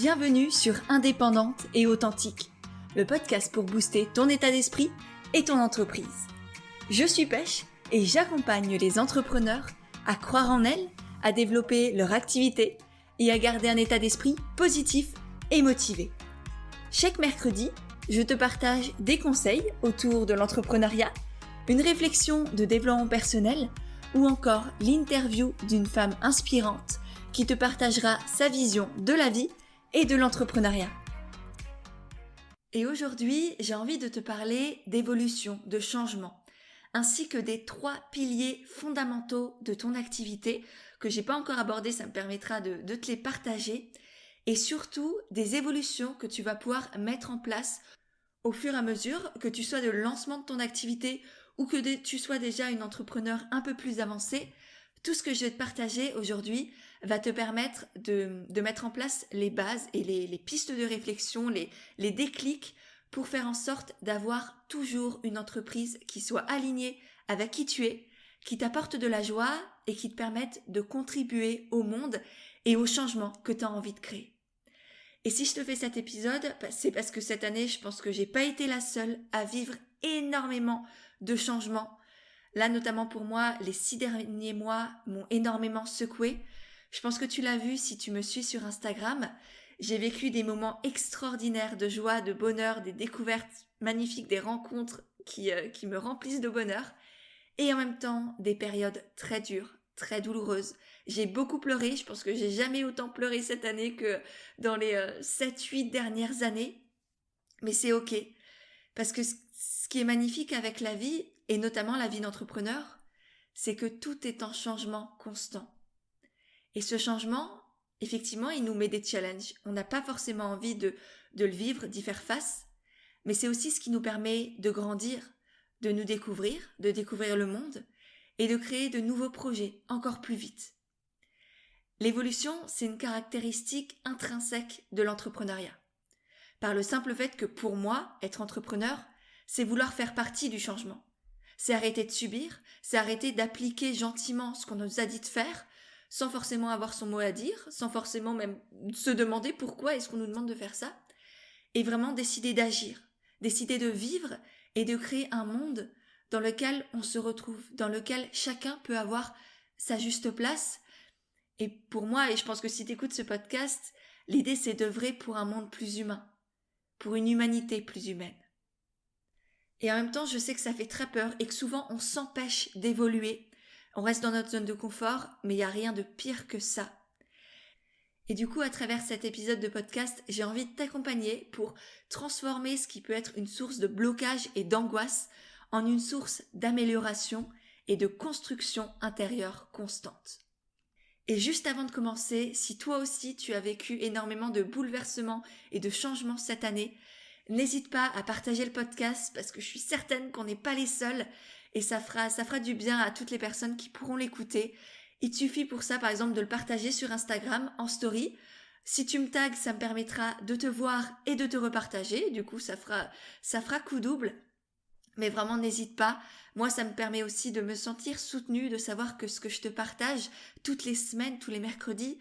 Bienvenue sur Indépendante et Authentique, le podcast pour booster ton état d'esprit et ton entreprise. Je suis Pêche et j'accompagne les entrepreneurs à croire en elles, à développer leur activité et à garder un état d'esprit positif et motivé. Chaque mercredi, je te partage des conseils autour de l'entrepreneuriat, une réflexion de développement personnel ou encore l'interview d'une femme inspirante qui te partagera sa vision de la vie et de l'entrepreneuriat. Et aujourd'hui, j'ai envie de te parler d'évolution, de changement, ainsi que des 3 piliers fondamentaux de ton activité que j'ai pas encore abordés, ça me permettra de te les partager, et surtout des évolutions que tu vas pouvoir mettre en place au fur et à mesure, que tu sois de lancement de ton activité ou que tu sois déjà une entrepreneur un peu plus avancée. Tout ce que je vais te partager aujourd'hui va te permettre de mettre en place les bases et les pistes de réflexion, les déclics pour faire en sorte d'avoir toujours une entreprise qui soit alignée avec qui tu es, qui t'apporte de la joie et qui te permette de contribuer au monde et au changement que tu as envie de créer. Et si je te fais cet épisode, c'est parce que cette année, je pense que j'ai pas été la seule à vivre énormément de changements. Là, notamment pour moi, les 6 derniers mois m'ont énormément secouée. Je pense que tu l'as vu si tu me suis sur Instagram. J'ai vécu des moments extraordinaires de joie, de bonheur, des découvertes magnifiques, des rencontres qui me remplissent de bonheur. Et en même temps, des périodes très dures, très douloureuses. J'ai beaucoup pleuré. Je pense que j'ai jamais autant pleuré cette année que dans les 7-8 dernières années. Mais c'est ok. Parce que ce qui est magnifique avec la vie, et notamment la vie d'entrepreneur, c'est que tout est en changement constant. Et ce changement, effectivement, il nous met des challenges. On n'a pas forcément envie de le vivre, d'y faire face, mais c'est aussi ce qui nous permet de grandir, de nous découvrir, de découvrir le monde et de créer de nouveaux projets encore plus vite. L'évolution, c'est une caractéristique intrinsèque de l'entrepreneuriat. Par le simple fait que pour moi, être entrepreneur, c'est vouloir faire partie du changement. C'est arrêter de subir, c'est arrêter d'appliquer gentiment ce qu'on nous a dit de faire, sans forcément avoir son mot à dire, sans forcément même se demander pourquoi est-ce qu'on nous demande de faire ça, et vraiment décider d'agir, décider de vivre et de créer un monde dans lequel on se retrouve, dans lequel chacun peut avoir sa juste place. Et pour moi, et je pense que si tu écoutes ce podcast, l'idée c'est d'œuvrer pour un monde plus humain, pour une humanité plus humaine. Et en même temps, je sais que ça fait très peur et que souvent on s'empêche d'évoluer. On reste dans notre zone de confort, mais il n'y a rien de pire que ça. Et du coup, à travers cet épisode de podcast, j'ai envie de t'accompagner pour transformer ce qui peut être une source de blocage et d'angoisse en une source d'amélioration et de construction intérieure constante. Et juste avant de commencer, si toi aussi tu as vécu énormément de bouleversements et de changements cette année, n'hésite pas à partager le podcast parce que je suis certaine qu'on n'est pas les seuls et ça fera du bien à toutes les personnes qui pourront l'écouter. Il te suffit pour ça, par exemple, de le partager sur Instagram en story. Si tu me tags, ça me permettra de te voir et de te repartager. Du coup, ça fera coup double. Mais vraiment, n'hésite pas. Moi, ça me permet aussi de me sentir soutenue, de savoir que ce que je te partage toutes les semaines, tous les mercredis,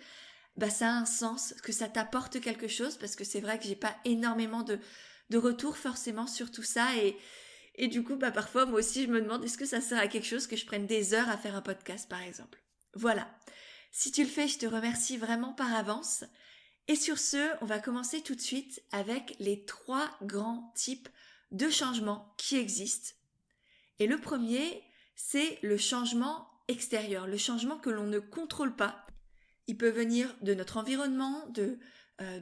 ça a un sens, que ça t'apporte quelque chose parce que c'est vrai que j'ai pas énormément de retour forcément sur tout ça et du coup parfois moi aussi je me demande est-ce que ça sert à quelque chose que je prenne des heures à faire un podcast par exemple. Voilà, si tu le fais je te remercie vraiment par avance et sur ce on va commencer tout de suite avec les 3 grands types de changements qui existent et le premier c'est le changement extérieur, le changement que l'on ne contrôle pas. Il peut venir de notre environnement,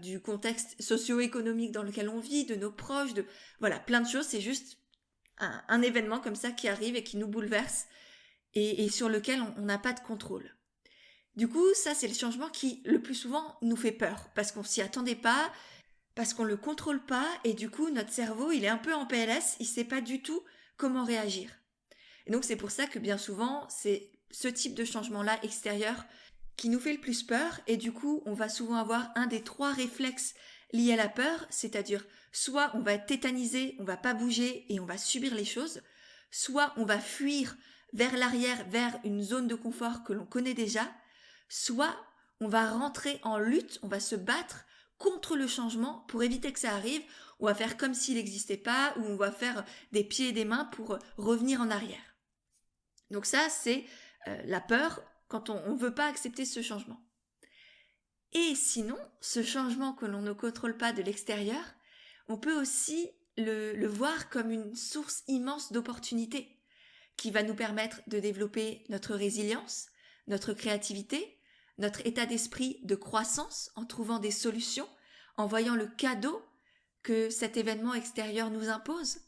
du contexte socio-économique dans lequel on vit, de nos proches, voilà, plein de choses. C'est juste un événement comme ça qui arrive et qui nous bouleverse et sur lequel on n'a pas de contrôle. Du coup, ça, c'est le changement qui, le plus souvent, nous fait peur parce qu'on s'y attendait pas, parce qu'on le contrôle pas et du coup, notre cerveau, il est un peu en PLS, il sait pas du tout comment réagir. Et donc, c'est pour ça que bien souvent, c'est ce type de changement-là extérieur qui nous fait le plus peur et du coup on va souvent avoir un des 3 réflexes liés à la peur, c'est-à-dire soit on va être tétanisé, on va pas bouger et on va subir les choses, soit on va fuir vers l'arrière, vers une zone de confort que l'on connaît déjà, soit on va rentrer en lutte, on va se battre contre le changement pour éviter que ça arrive. On va faire comme s'il n'existait pas, ou on va faire des pieds et des mains pour revenir en arrière. Donc ça, c'est la peur quand on ne veut pas accepter ce changement. Et sinon, ce changement que l'on ne contrôle pas de l'extérieur, on peut aussi le voir comme une source immense d'opportunités qui va nous permettre de développer notre résilience, notre créativité, notre état d'esprit de croissance en trouvant des solutions, en voyant le cadeau que cet événement extérieur nous impose.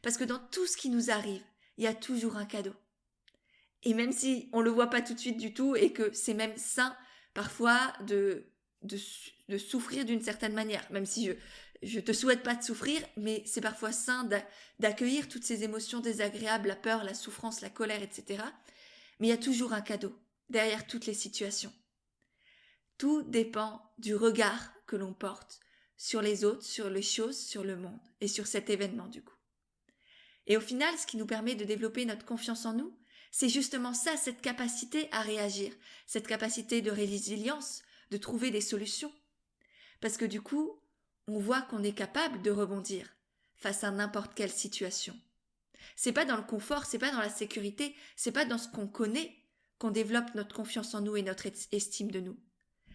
Parce que dans tout ce qui nous arrive, il y a toujours un cadeau. Et même si on ne le voit pas tout de suite du tout et que c'est même sain parfois de souffrir d'une certaine manière, même si je te souhaite pas de souffrir, mais c'est parfois sain d'accueillir toutes ces émotions désagréables, la peur, la souffrance, la colère, etc. Mais il y a toujours un cadeau derrière toutes les situations. Tout dépend du regard que l'on porte sur les autres, sur les choses, sur le monde et sur cet événement du coup. Et au final, ce qui nous permet de développer notre confiance en nous, c'est justement ça, cette capacité à réagir, cette capacité de résilience, de trouver des solutions. Parce que du coup, on voit qu'on est capable de rebondir face à n'importe quelle situation. C'est pas dans le confort, c'est pas dans la sécurité, c'est pas dans ce qu'on connaît qu'on développe notre confiance en nous et notre estime de nous.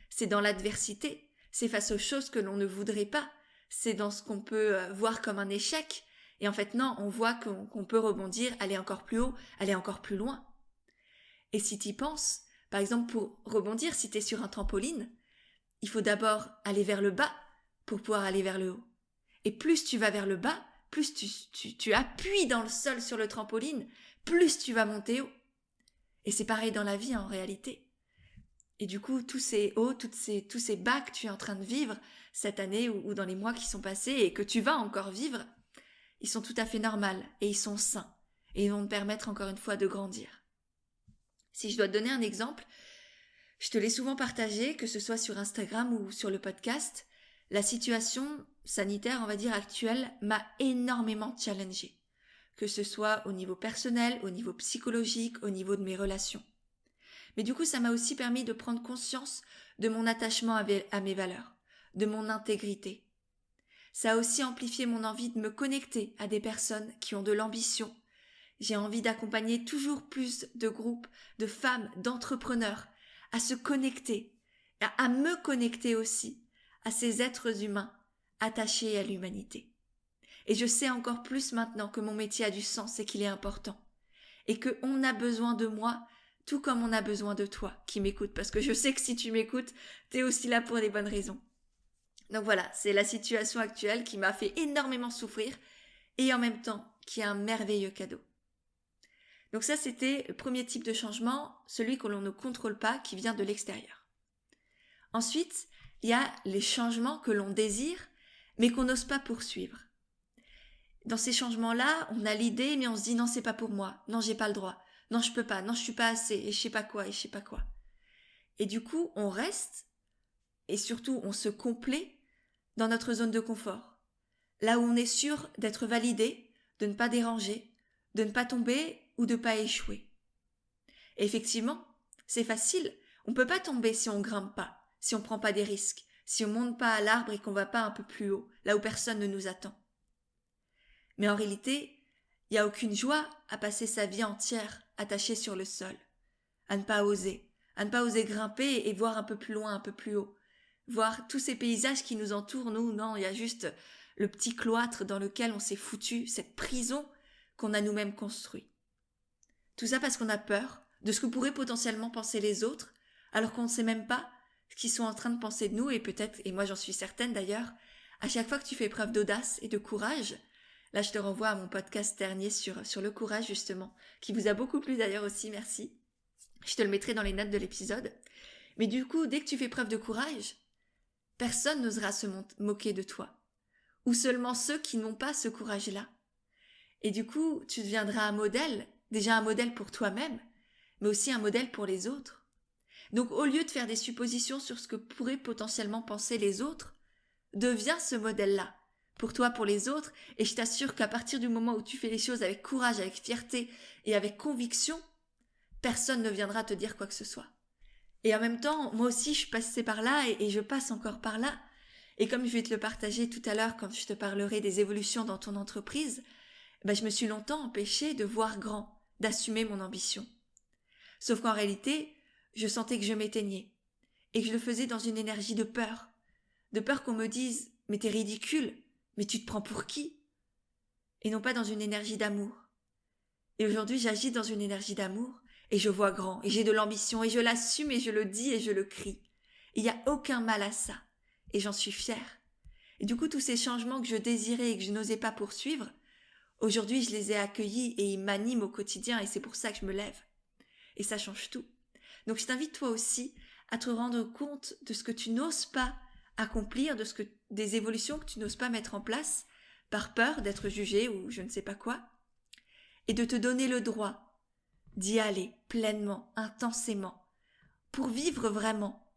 C'est dans l'adversité, c'est face aux choses que l'on ne voudrait pas, c'est dans ce qu'on peut voir comme un échec. Et en fait, non, on voit qu'on peut rebondir, aller encore plus haut, aller encore plus loin. Et si tu y penses, par exemple, pour rebondir, si tu es sur un trampoline, il faut d'abord aller vers le bas pour pouvoir aller vers le haut. Et plus tu vas vers le bas, plus tu appuies dans le sol sur le trampoline, plus tu vas monter haut. Et c'est pareil dans la vie en réalité. Et du coup, tous ces hauts, tous ces bas que tu es en train de vivre cette année ou dans les mois qui sont passés et que tu vas encore vivre, ils sont tout à fait normaux et ils sont sains et ils vont te permettre encore une fois de grandir. Si je dois te donner un exemple, je te l'ai souvent partagé, que ce soit sur Instagram ou sur le podcast, la situation sanitaire, on va dire, actuelle m'a énormément challengée, que ce soit au niveau personnel, au niveau psychologique, au niveau de mes relations. Mais du coup, ça m'a aussi permis de prendre conscience de mon attachement à mes valeurs, de mon intégrité. Ça a aussi amplifié mon envie de me connecter à des personnes qui ont de l'ambition. J'ai envie d'accompagner toujours plus de groupes, de femmes, d'entrepreneurs, à se connecter, à me connecter aussi, à ces êtres humains attachés à l'humanité. Et je sais encore plus maintenant que mon métier a du sens et qu'il est important. Et qu'on a besoin de moi, tout comme on a besoin de toi qui m'écoutes. Parce que je sais que si tu m'écoutes, t'es aussi là pour des bonnes raisons. Donc voilà, c'est la situation actuelle qui m'a fait énormément souffrir et en même temps qui est un merveilleux cadeau. Donc ça, c'était le premier type de changement, celui que l'on ne contrôle pas, qui vient de l'extérieur. Ensuite, il y a les changements que l'on désire, mais qu'on n'ose pas poursuivre. Dans ces changements-là, on a l'idée, mais on se dit non, c'est pas pour moi, non, j'ai pas le droit, non, je peux pas, non, je suis pas assez, et je sais pas quoi, et je sais pas quoi. Et du coup, on reste, et surtout, on se complaît dans notre zone de confort, là où on est sûr d'être validé, de ne pas déranger, de ne pas tomber ou de ne pas échouer. Et effectivement, c'est facile, on ne peut pas tomber si on ne grimpe pas, si on ne prend pas des risques, si on ne monte pas à l'arbre et qu'on ne va pas un peu plus haut, là où personne ne nous attend. Mais en réalité, il n'y a aucune joie à passer sa vie entière attachée sur le sol, à ne pas oser grimper et voir un peu plus loin, un peu plus haut. Voir tous ces paysages qui nous entourent, nous, non, il y a juste le petit cloître dans lequel on s'est foutu, cette prison qu'on a nous-mêmes construit. Tout ça parce qu'on a peur de ce que pourraient potentiellement penser les autres, alors qu'on ne sait même pas ce qu'ils sont en train de penser de nous, et peut-être, et moi j'en suis certaine d'ailleurs, à chaque fois que tu fais preuve d'audace et de courage, là je te renvoie à mon podcast dernier sur le courage justement, qui vous a beaucoup plu d'ailleurs aussi, merci. Je te le mettrai dans les notes de l'épisode. Mais du coup, dès que tu fais preuve de courage, personne n'osera se moquer de toi. Ou seulement ceux qui n'ont pas ce courage-là. Et du coup, tu deviendras un modèle, déjà un modèle pour toi-même, mais aussi un modèle pour les autres. Donc au lieu de faire des suppositions sur ce que pourraient potentiellement penser les autres, deviens ce modèle-là, pour toi, pour les autres, et je t'assure qu'à partir du moment où tu fais les choses avec courage, avec fierté et avec conviction, personne ne viendra te dire quoi que ce soit. Et en même temps, moi aussi, je suis passée par là et je passe encore par là. Et comme je vais te le partager tout à l'heure quand je te parlerai des évolutions dans ton entreprise, je me suis longtemps empêchée de voir grand, d'assumer mon ambition. Sauf qu'en réalité, je sentais que je m'éteignais et que je le faisais dans une énergie de peur qu'on me dise « mais t'es ridicule, mais tu te prends pour qui ?» et non pas dans une énergie d'amour. Et aujourd'hui, j'agis dans une énergie d'amour et je vois grand et j'ai de l'ambition et je l'assume et je le dis et je le crie. Il n'y a aucun mal à ça et j'en suis fière. Et du coup, tous ces changements que je désirais et que je n'osais pas poursuivre, aujourd'hui, je les ai accueillis et ils m'animent au quotidien et c'est pour ça que je me lève. Et ça change tout. Donc je t'invite toi aussi à te rendre compte de ce que tu n'oses pas accomplir, des évolutions que tu n'oses pas mettre en place par peur d'être jugé ou je ne sais pas quoi, et de te donner le droit d'y aller pleinement, intensément, pour vivre vraiment.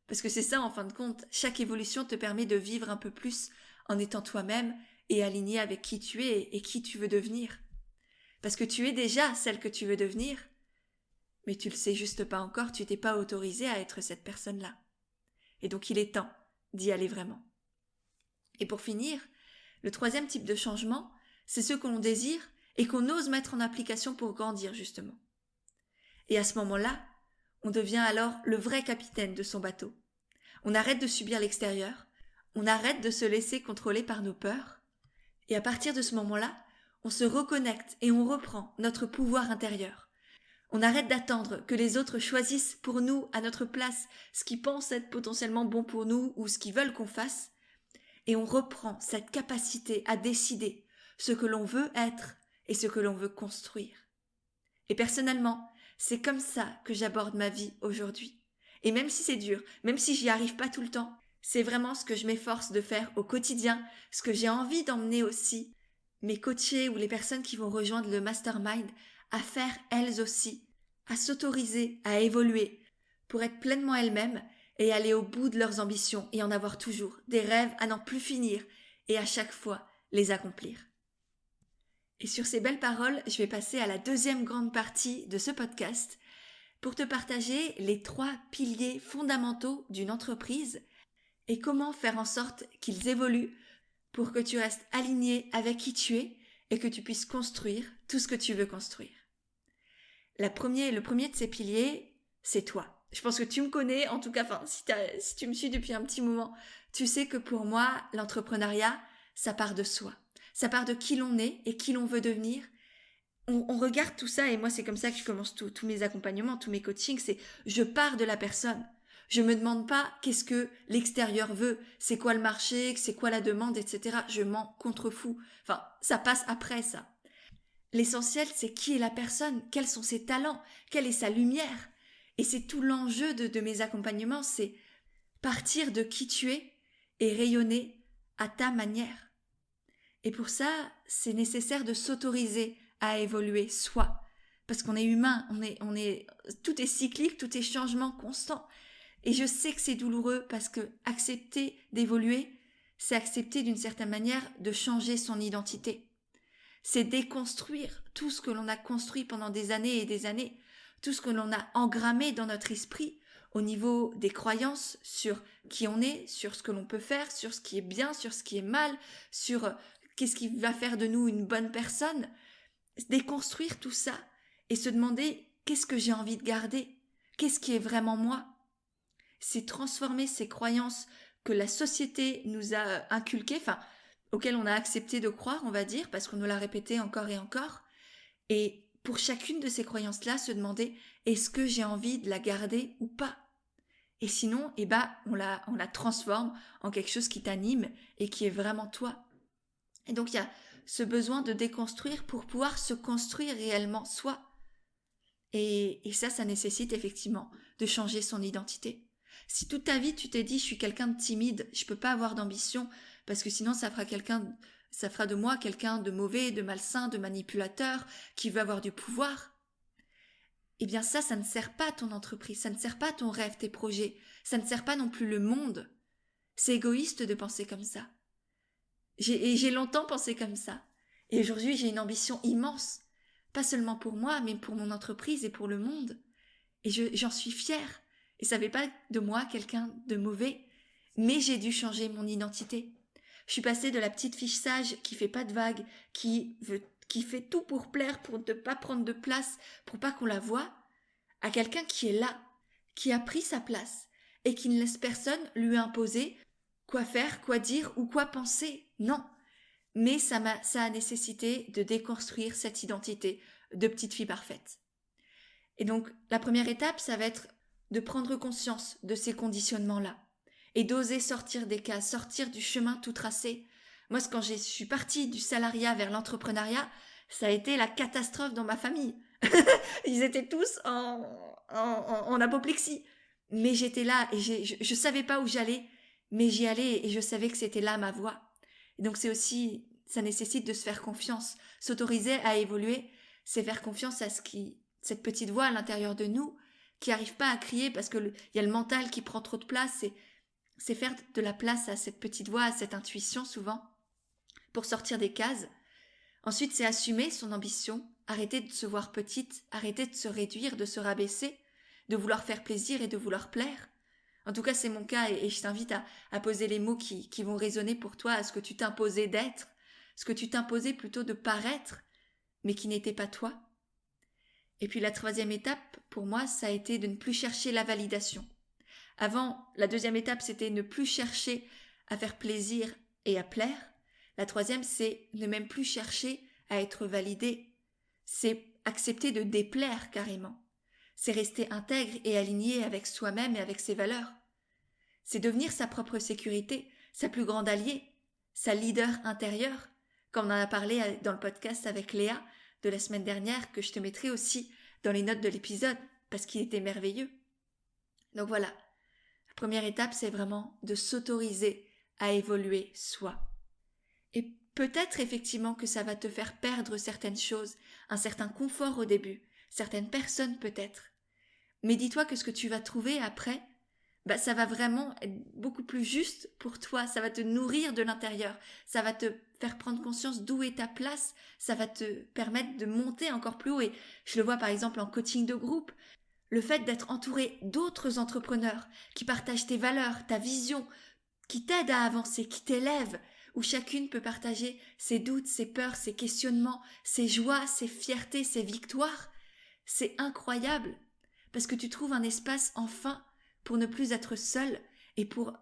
Parce que c'est ça en fin de compte, chaque évolution te permet de vivre un peu plus en étant toi-même et aligné avec qui tu es et qui tu veux devenir. Parce que tu es déjà celle que tu veux devenir, mais tu le sais juste pas encore, tu t'es pas autorisé à être cette personne-là. Et donc il est temps d'y aller vraiment. Et pour finir, le troisième type de changement, c'est ceux que l'on désire et qu'on ose mettre en application pour grandir justement. Et à ce moment-là, on devient alors le vrai capitaine de son bateau. On arrête de subir l'extérieur, on arrête de se laisser contrôler par nos peurs, et à partir de ce moment-là, on se reconnecte et on reprend notre pouvoir intérieur. On arrête d'attendre que les autres choisissent pour nous, à notre place, ce qu'ils pensent être potentiellement bon pour nous ou ce qu'ils veulent qu'on fasse, et on reprend cette capacité à décider ce que l'on veut être et ce que l'on veut construire. Et personnellement, c'est comme ça que j'aborde ma vie aujourd'hui. Et même si c'est dur, même si j'y arrive pas tout le temps, c'est vraiment ce que je m'efforce de faire au quotidien, ce que j'ai envie d'emmener aussi mes coachés ou les personnes qui vont rejoindre le mastermind à faire elles aussi, à s'autoriser, à évoluer, pour être pleinement elles-mêmes et aller au bout de leurs ambitions et en avoir toujours des rêves à n'en plus finir et à chaque fois les accomplir. Et sur ces belles paroles, je vais passer à la deuxième grande partie de ce podcast pour te partager les 3 piliers fondamentaux d'une entreprise et comment faire en sorte qu'ils évoluent pour que tu restes aligné avec qui tu es et que tu puisses construire tout ce que tu veux construire. Le premier de ces piliers, c'est toi. Je pense que tu me connais, en tout cas, si tu me suis depuis un petit moment, tu sais que pour moi, l'entrepreneuriat, ça part de soi. Ça part de qui l'on est et qui l'on veut devenir. On regarde tout ça et moi, c'est comme ça que je commence tous mes accompagnements, tous mes coachings, c'est je pars de la personne. Je me demande pas qu'est-ce que l'extérieur veut, c'est quoi le marché, c'est quoi la demande, etc. Je m'en contrefous. Enfin, ça passe après ça. L'essentiel, c'est qui est la personne, quels sont ses talents, quelle est sa lumière. Et c'est tout l'enjeu de mes accompagnements, c'est partir de qui tu es et rayonner à ta manière. Et pour ça, c'est nécessaire de s'autoriser à évoluer soi. Parce qu'on est humain, tout est cyclique, tout est changement constant. Et je sais que c'est douloureux parce que accepter d'évoluer, c'est accepter d'une certaine manière de changer son identité. C'est déconstruire tout ce que l'on a construit pendant des années et des années, tout ce que l'on a engrammé dans notre esprit au niveau des croyances sur qui on est, sur ce que l'on peut faire, sur ce qui est bien, sur ce qui est mal, sur qu'est-ce qui va faire de nous une bonne personne. Déconstruire tout ça et se demander qu'est-ce que j'ai envie de garder, qu'est-ce qui est vraiment moi. C'est transformer ces croyances que la société nous a inculquées, auxquelles on a accepté de croire, on va dire, parce qu'on nous l'a répété encore et encore. Et pour chacune de ces croyances-là, se demander est-ce que j'ai envie de la garder ou pas. Et sinon, on la transforme en quelque chose qui t'anime et qui est vraiment toi. Et donc il y a ce besoin de déconstruire pour pouvoir se construire réellement soi. Et ça nécessite effectivement de changer son identité. Si toute ta vie tu t'es dit je suis quelqu'un de timide, je peux pas avoir d'ambition parce que sinon ça fera de moi quelqu'un de mauvais, de malsain, de manipulateur qui veut avoir du pouvoir. Eh bien ça ne sert pas à ton entreprise, ça ne sert pas à ton rêve, tes projets, ça ne sert pas non plus le monde. C'est égoïste de penser comme ça. J'ai longtemps pensé comme ça. Et aujourd'hui j'ai une ambition immense, pas seulement pour moi mais pour mon entreprise et pour le monde. Et j'en suis fière. Et ça ne fait pas de moi quelqu'un de mauvais. Mais j'ai dû changer mon identité. Je suis passée de la petite fiche sage qui fait pas de vagues, qui fait tout pour plaire, pour ne pas prendre de place, pour pas qu'on la voie, à quelqu'un qui est là, qui a pris sa place et qui ne laisse personne lui imposer quoi faire, quoi dire ou quoi penser. Non. Mais ça a nécessité de déconstruire cette identité de petite fille parfaite. Et donc, la première étape, ça va être de prendre conscience de ces conditionnements-là et d'oser sortir des cases, sortir du chemin tout tracé. Moi, quand je suis partie du salariat vers l'entrepreneuriat, ça a été la catastrophe dans ma famille. Ils étaient tous en apoplexie. Mais j'étais là et je savais pas où j'allais, mais j'y allais et je savais que c'était là ma voie. Et donc c'est aussi, ça nécessite de se faire confiance, s'autoriser à évoluer, c'est faire confiance à cette petite voix à l'intérieur de nous qui n'arrive pas à crier parce que y a le mental qui prend trop de place. C'est faire de la place à cette petite voix, à cette intuition souvent, pour sortir des cases. Ensuite, c'est assumer son ambition, arrêter de se voir petite, arrêter de se réduire, de se rabaisser, de vouloir faire plaisir et de vouloir plaire. En tout cas, c'est mon cas et je t'invite à poser les mots qui vont résonner pour toi à ce que tu t'imposais d'être, ce que tu t'imposais plutôt de paraître, mais qui n'était pas toi. Et puis la troisième étape, pour moi, ça a été de ne plus chercher la validation. Avant, la deuxième étape, c'était ne plus chercher à faire plaisir et à plaire. La troisième, c'est ne même plus chercher à être validé. C'est accepter de déplaire carrément. C'est rester intègre et aligné avec soi-même et avec ses valeurs. C'est devenir sa propre sécurité, sa plus grande alliée, sa leader intérieure, comme on en a parlé dans le podcast avec Léa de la semaine dernière, que je te mettrai aussi dans les notes de l'épisode, parce qu'il était merveilleux. Donc voilà, la première étape, c'est vraiment de s'autoriser à évoluer soi. Et peut-être effectivement que ça va te faire perdre certaines choses, un certain confort au début, certaines personnes peut-être. Mais dis-toi que ce que tu vas trouver après, ça va vraiment être beaucoup plus juste pour toi, ça va te nourrir de l'intérieur, ça va te faire prendre conscience d'où est ta place, ça va te permettre de monter encore plus haut. Et je le vois par exemple en coaching de groupe, le fait d'être entouré d'autres entrepreneurs qui partagent tes valeurs, ta vision, qui t'aident à avancer, qui t'élèvent, où chacune peut partager ses doutes, ses peurs, ses questionnements, ses joies, ses fiertés, ses victoires. C'est incroyable, parce que tu trouves un espace enfin pour ne plus être seul et pour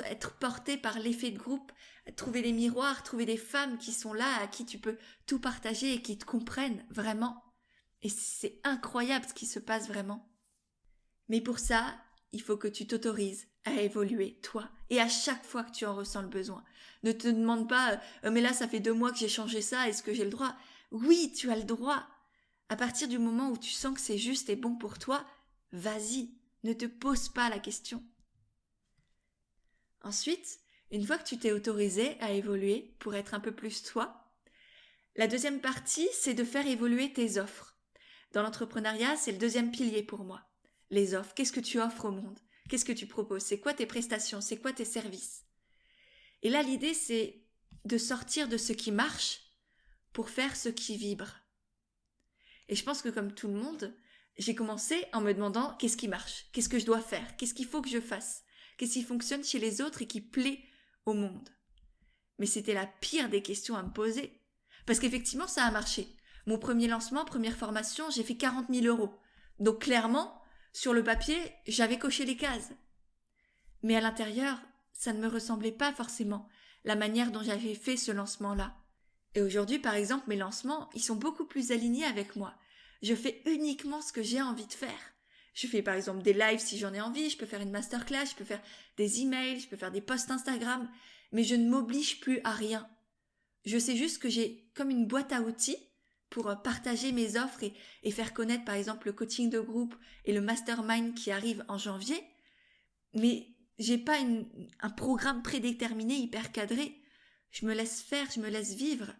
être porté par l'effet de groupe, trouver des miroirs, trouver des femmes qui sont là, à qui tu peux tout partager et qui te comprennent vraiment. Et c'est incroyable ce qui se passe vraiment. Mais pour ça, il faut que tu t'autorises à évoluer, toi, et à chaque fois que tu en ressens le besoin. Ne te demande pas « mais là, ça fait 2 mois que j'ai changé ça, est-ce que j'ai le droit ?» Oui, tu as le droit. À partir du moment où tu sens que c'est juste et bon pour toi, vas-y, ne te pose pas la question. Ensuite, une fois que tu t'es autorisé à évoluer pour être un peu plus toi, la deuxième partie, c'est de faire évoluer tes offres. Dans l'entrepreneuriat, c'est le deuxième pilier pour moi. Les offres, qu'est-ce que tu offres au monde ? Qu'est-ce que tu proposes ? C'est quoi tes prestations ? C'est quoi tes services ? Et là, l'idée, c'est de sortir de ce qui marche pour faire ce qui vibre. Et je pense que comme tout le monde, j'ai commencé en me demandant qu'est-ce qui marche ? Qu'est-ce que je dois faire ? Qu'est-ce qu'il faut que je fasse ? Qu'est-ce qui fonctionne chez les autres et qui plaît au monde ? Mais c'était la pire des questions à me poser. Parce qu'effectivement, ça a marché. Mon premier lancement, première formation, j'ai fait 40 000 €. Donc clairement, sur le papier, j'avais coché les cases. Mais à l'intérieur, ça ne me ressemblait pas forcément, la manière dont j'avais fait ce lancement-là. Et aujourd'hui, par exemple, mes lancements, ils sont beaucoup plus alignés avec moi. Je fais uniquement ce que j'ai envie de faire. Je fais par exemple des lives si j'en ai envie, je peux faire une masterclass, je peux faire des emails, je peux faire des posts Instagram, mais je ne m'oblige plus à rien. Je sais juste que j'ai comme une boîte à outils pour partager mes offres et faire connaître par exemple le coaching de groupe et le mastermind qui arrive en janvier, mais j'ai pas un programme prédéterminé, hyper cadré. Je me laisse faire, je me laisse vivre.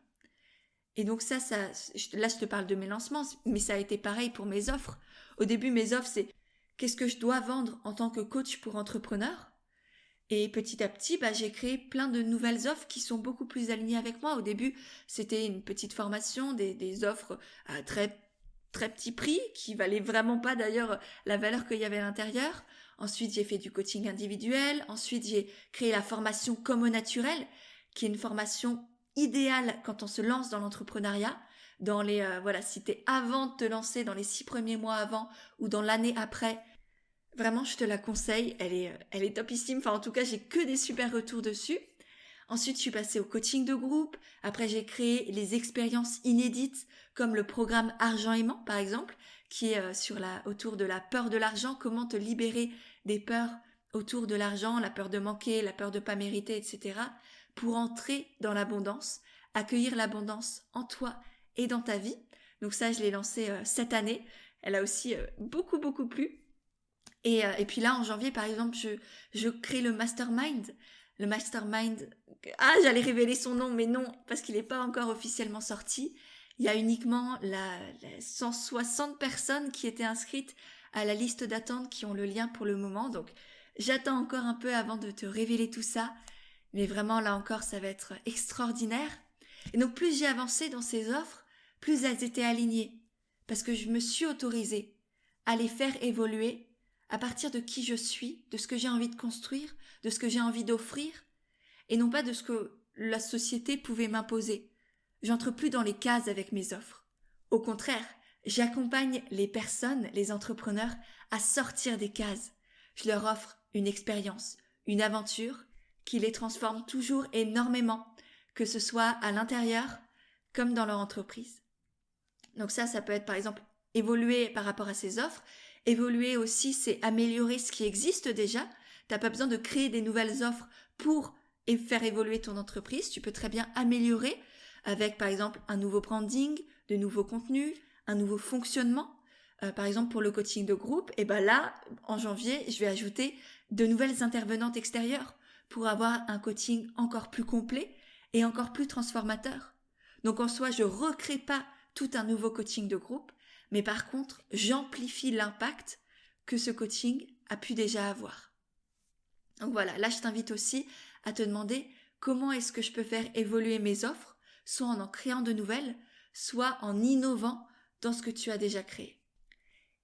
Et donc là je te parle de mes lancements, mais ça a été pareil pour mes offres. Au début, mes offres, c'est qu'est-ce que je dois vendre en tant que coach pour entrepreneurs ? Et petit à petit, j'ai créé plein de nouvelles offres qui sont beaucoup plus alignées avec moi. Au début, c'était une petite formation, des offres à très, très petit prix, qui valaient vraiment pas d'ailleurs la valeur qu'il y avait à l'intérieur. Ensuite, j'ai fait du coaching individuel. Ensuite, j'ai créé la formation Comme au naturel, qui est une formation idéale quand on se lance dans l'entrepreneuriat. Dans les si t'es avant de te lancer, dans les 6 premiers mois avant ou dans l'année après, vraiment je te la conseille. Elle est topissime. Enfin, en tout cas, j'ai que des super retours dessus. Ensuite, je suis passée au coaching de groupe. Après, j'ai créé les expériences inédites, comme le programme Argent Aimant, par exemple, qui est autour de la peur de l'argent, comment te libérer des peurs autour de l'argent, la peur de manquer, la peur de pas mériter, etc., pour entrer dans l'abondance, accueillir l'abondance en toi et dans ta vie. Donc ça, je l'ai lancé cette année. Elle a aussi beaucoup, beaucoup plu. Et puis là, en janvier, par exemple, je crée le mastermind. Le mastermind, j'allais révéler son nom, mais non, parce qu'il n'est pas encore officiellement sorti. Il y a uniquement les 160 personnes qui étaient inscrites à la liste d'attente qui ont le lien pour le moment. Donc, j'attends encore un peu avant de te révéler tout ça. Mais vraiment, là encore, ça va être extraordinaire. Et donc, plus j'ai avancé dans ces offres, plus elles étaient alignées. Parce que je me suis autorisée à les faire évoluer à partir de qui je suis, de ce que j'ai envie de construire, de ce que j'ai envie d'offrir, et non pas de ce que la société pouvait m'imposer. J'entre plus dans les cases avec mes offres. Au contraire, j'accompagne les personnes, les entrepreneurs, à sortir des cases. Je leur offre une expérience, une aventure qui les transforme toujours énormément, que ce soit à l'intérieur comme dans leur entreprise. Donc ça peut être par exemple évoluer par rapport à ces offres. Évoluer aussi, c'est améliorer ce qui existe déjà. T'as pas besoin de créer des nouvelles offres pour faire évoluer ton entreprise. Tu peux très bien améliorer avec, par exemple, un nouveau branding, de nouveaux contenus, un nouveau fonctionnement. Par exemple, pour le coaching de groupe, et ben là, en janvier, je vais ajouter de nouvelles intervenantes extérieures pour avoir un coaching encore plus complet et encore plus transformateur. Donc en soi, je recrée pas tout un nouveau coaching de groupe, mais par contre, j'amplifie l'impact que ce coaching a pu déjà avoir. Donc voilà, là je t'invite aussi à te demander comment est-ce que je peux faire évoluer mes offres, soit en créant de nouvelles, soit en innovant dans ce que tu as déjà créé.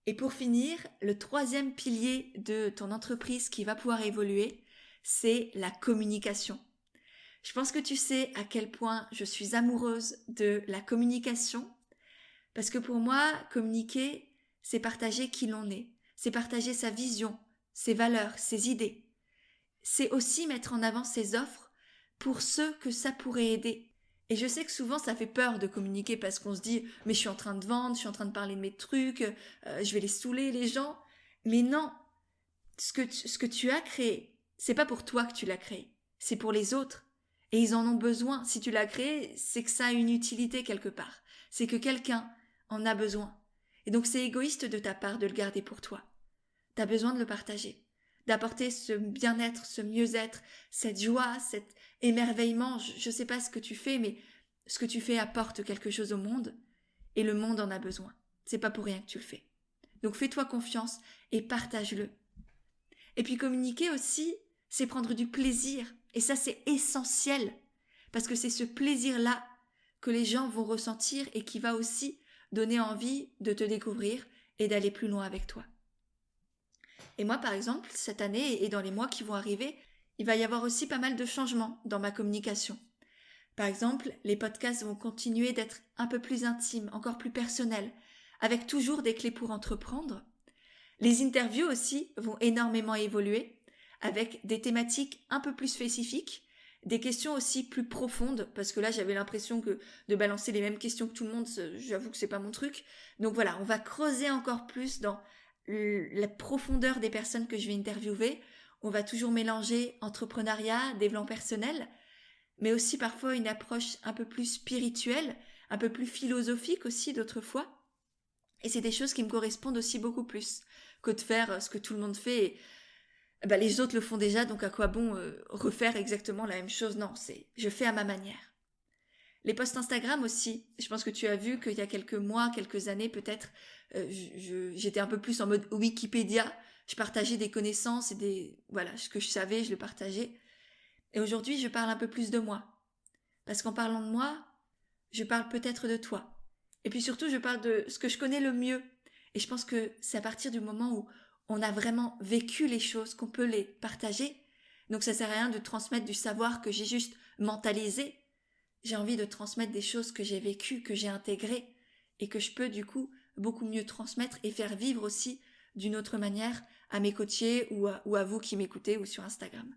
Et pour finir, le troisième pilier de ton entreprise qui va pouvoir évoluer, c'est la communication. Je pense que tu sais à quel point je suis amoureuse de la communication, parce que pour moi, communiquer, c'est partager qui l'on est, c'est partager sa vision, ses valeurs, ses idées. C'est aussi mettre en avant ses offres pour ceux que ça pourrait aider. Et je sais que souvent ça fait peur de communiquer parce qu'on se dit « mais je suis en train de vendre, je suis en train de parler de mes trucs, je vais les saouler les gens ». Mais non, ce que tu as créé, c'est pas pour toi que tu l'as créé, c'est pour les autres. Et ils en ont besoin. Si tu l'as créé, c'est que ça a une utilité quelque part. C'est que quelqu'un en a besoin. Et donc c'est égoïste de ta part de le garder pour toi. Tu as besoin de le partager, d'apporter ce bien-être, ce mieux-être, cette joie, cet émerveillement. Je sais pas ce que tu fais, mais ce que tu fais apporte quelque chose au monde et le monde en a besoin. C'est pas pour rien que tu le fais. Donc fais-toi confiance et partage-le. Et puis communiquer aussi, c'est prendre du plaisir. Et ça, c'est essentiel. Parce que c'est ce plaisir-là que les gens vont ressentir et qui va aussi donner envie de te découvrir et d'aller plus loin avec toi. Et moi, par exemple, cette année et dans les mois qui vont arriver, il va y avoir aussi pas mal de changements dans ma communication. Par exemple, les podcasts vont continuer d'être un peu plus intimes, encore plus personnels, avec toujours des clés pour entreprendre. Les interviews aussi vont énormément évoluer, avec des thématiques un peu plus spécifiques, des questions aussi plus profondes, parce que là j'avais l'impression que de balancer les mêmes questions que tout le monde, j'avoue que c'est pas mon truc. Donc voilà, on va creuser encore plus dans la profondeur des personnes que je vais interviewer. On va toujours mélanger entrepreneuriat, développement personnel, mais aussi parfois une approche un peu plus spirituelle, un peu plus philosophique aussi d'autres fois. Et c'est des choses qui me correspondent aussi beaucoup plus que de faire ce que tout le monde fait. Et, les autres le font déjà, donc à quoi bon refaire exactement la même chose? Non, je fais à ma manière. Les posts Instagram aussi, je pense que tu as vu qu'il y a quelques mois, quelques années peut-être, j'étais un peu plus en mode Wikipédia. Je partageais des connaissances et ce que je savais, je le partageais. Et aujourd'hui, je parle un peu plus de moi. Parce qu'en parlant de moi, je parle peut-être de toi. Et puis surtout, je parle de ce que je connais le mieux. Et je pense que c'est à partir du moment on a vraiment vécu les choses, qu'on peut les partager. Donc ça sert à rien de transmettre du savoir que j'ai juste mentalisé. J'ai envie de transmettre des choses que j'ai vécues, que j'ai intégrées et que je peux du coup beaucoup mieux transmettre et faire vivre aussi d'une autre manière à mes coachés ou à vous qui m'écoutez ou sur Instagram.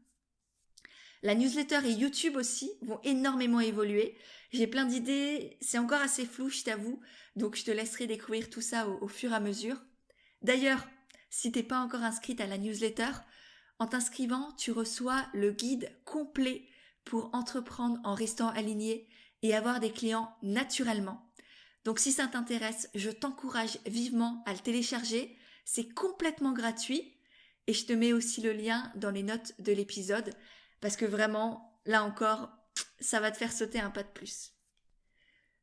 La newsletter et YouTube aussi vont énormément évoluer. J'ai plein d'idées, c'est encore assez flou, je t'avoue, donc je te laisserai découvrir tout ça au fur et à mesure. D'ailleurs, si t'es pas encore inscrite à la newsletter, en t'inscrivant, tu reçois le guide complet pour entreprendre en restant aligné et avoir des clients naturellement. Donc si ça t'intéresse, je t'encourage vivement à le télécharger. C'est complètement gratuit et je te mets aussi le lien dans les notes de l'épisode parce que vraiment, là encore, ça va te faire sauter un pas de plus.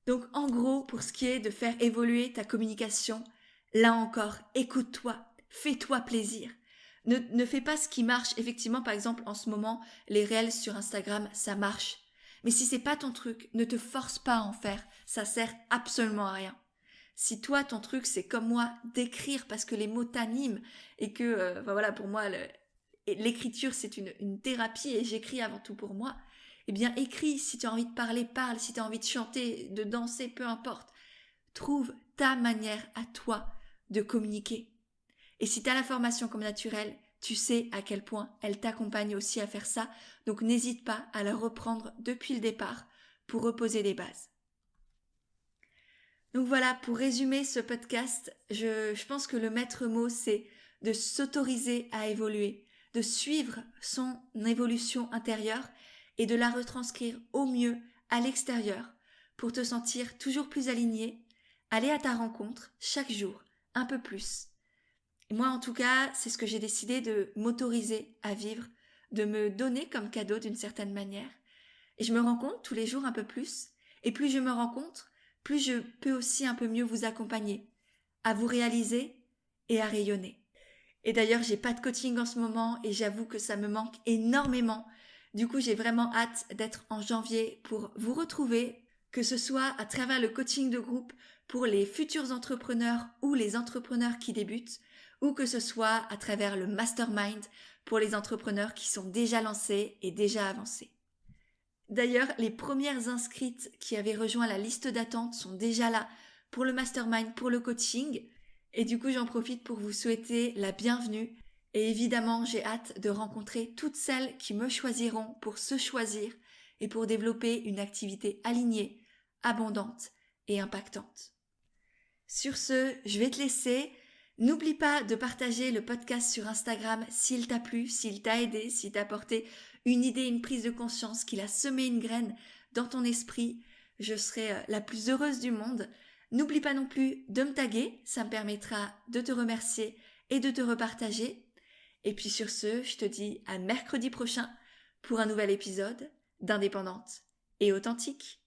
Donc en gros, pour ce qui est de faire évoluer ta communication, là encore, écoute-toi, fais-toi plaisir. Ne fais pas ce qui marche. Effectivement, par exemple, en ce moment, les reels sur Instagram, ça marche. Mais si c'est pas ton truc, ne te force pas à en faire. Ça sert absolument à rien. Si toi, ton truc, c'est comme moi, d'écrire parce que les mots t'animent et que, voilà, pour moi, l'écriture, c'est une thérapie et j'écris avant tout pour moi, eh bien, écris. Si tu as envie de parler, parle. Si tu as envie de chanter, de danser, peu importe. Trouve ta manière à toi de communiquer. Et si tu as la formation comme naturelle, tu sais à quel point elle t'accompagne aussi à faire ça, donc n'hésite pas à la reprendre depuis le départ pour reposer les bases. Donc voilà, pour résumer ce podcast, je pense que le maître mot, c'est de s'autoriser à évoluer, de suivre son évolution intérieure et de la retranscrire au mieux à l'extérieur pour te sentir toujours plus aligné, aller à ta rencontre chaque jour, un peu plus. Et moi, en tout cas, c'est ce que j'ai décidé de m'autoriser à vivre, de me donner comme cadeau d'une certaine manière. Et je me rends compte tous les jours un peu plus. Et plus je me rencontre, plus je peux aussi un peu mieux vous accompagner, à vous réaliser et à rayonner. Et d'ailleurs, j'ai pas de coaching en ce moment et j'avoue que ça me manque énormément. Du coup, j'ai vraiment hâte d'être en janvier pour vous retrouver, que ce soit à travers le coaching de groupe pour les futurs entrepreneurs ou les entrepreneurs qui débutent, ou que ce soit à travers le mastermind pour les entrepreneurs qui sont déjà lancés et déjà avancés. D'ailleurs, les premières inscrites qui avaient rejoint la liste d'attente sont déjà là pour le mastermind, pour le coaching. Et du coup, j'en profite pour vous souhaiter la bienvenue. Et évidemment, j'ai hâte de rencontrer toutes celles qui me choisiront pour se choisir et pour développer une activité alignée, abondante et impactante. Sur ce, je vais te laisser. N'oublie pas de partager le podcast sur Instagram s'il t'a plu, s'il t'a aidé, s'il t'a apporté une idée, une prise de conscience, qu'il a semé une graine dans ton esprit. Je serai la plus heureuse du monde. N'oublie pas non plus de me taguer, ça me permettra de te remercier et de te repartager. Et puis sur ce, je te dis à mercredi prochain pour un nouvel épisode d'Indépendante et Authentique.